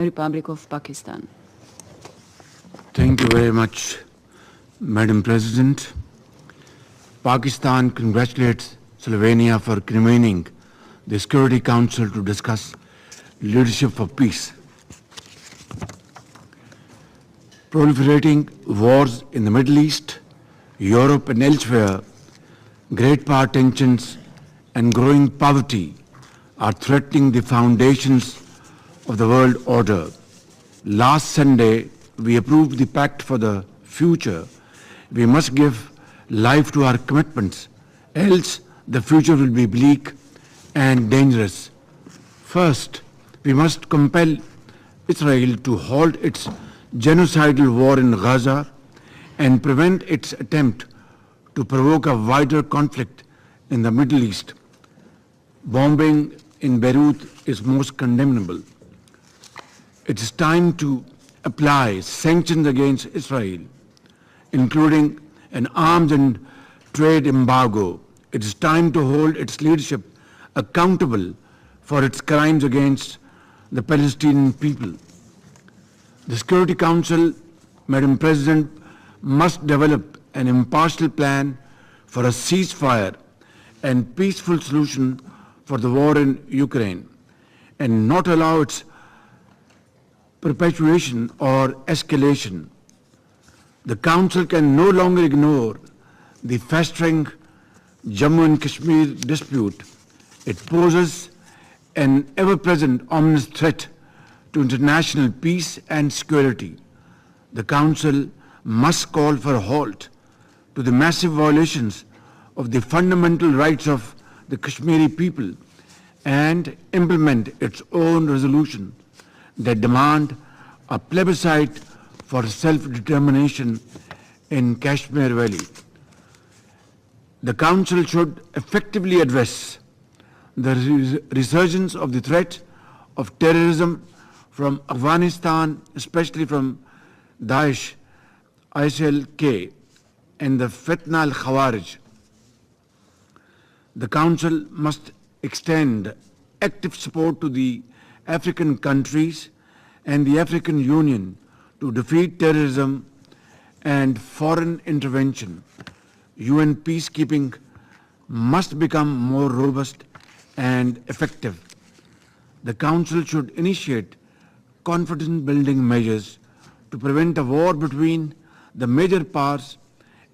Republic of Pakistan. Thank you very much, Madam President. Pakistan congratulates Slovenia for convening the Security Council to discuss leadership for peace. Proliferating wars in the Middle East, Europe and elsewhere, great power tensions and growing poverty are threatening the foundations of the world order. Last Sunday, we approved the Pact for the Future. We must give life to our commitments, else the future will be bleak and dangerous. First, we must compel Israel to halt its genocidal war in Gaza and prevent its attempt to provoke a wider conflict in the Middle East. Bombing in Beirut is most condemnable. It is time to apply sanctions against Israel, including an arms and trade embargo. It is time to hold its leadership accountable for its crimes against the Palestinian people. The Security Council, Madam President, must develop an impartial plan for a ceasefire and peaceful solution for the war in Ukraine, and not allow its perpetuation or escalation. The Council can no longer ignore the festering Jammu and Kashmir dispute. It poses an ever-present ominous threat to international peace and security. The Council must call for a halt to the massive violations of the fundamental rights of the Kashmiri people and implement its own resolution that demand a plebiscite for self-determination in Kashmir Valley. The Council should effectively address the resurgence of the threat of terrorism from Afghanistan, especially from Daesh, ISIL-K, and the Fitna al-Khawarij. The Council must extend active support to the African countries and the African Union to defeat terrorism and foreign intervention. UN peacekeeping must become more robust and effective. The Council should initiate confidence-building measures to prevent a war between the major powers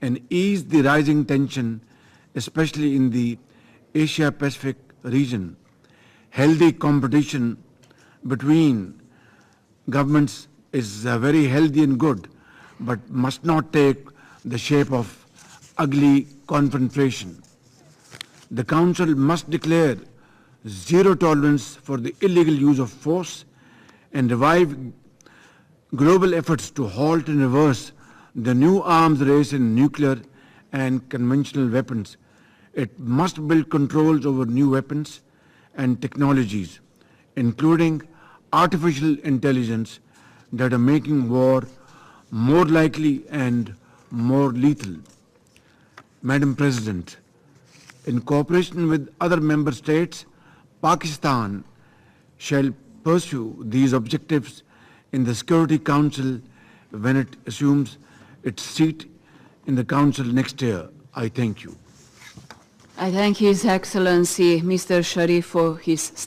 and ease the rising tension, especially in the Asia-Pacific region. Healthy competition between governments is very healthy and good, but must not take the shape of ugly confrontation. The Council must declare zero tolerance for the illegal use of force and revive global efforts to halt and reverse the new arms race in nuclear and conventional weapons. It must build controls over new weapons and technologies, including artificial intelligence, that are making war more likely and more lethal. Madam President, in cooperation with other member states, Pakistan shall pursue these objectives in the Security Council when it assumes its seat in the Council next year. I thank you. I thank His Excellency Mr. Sharif for his statement.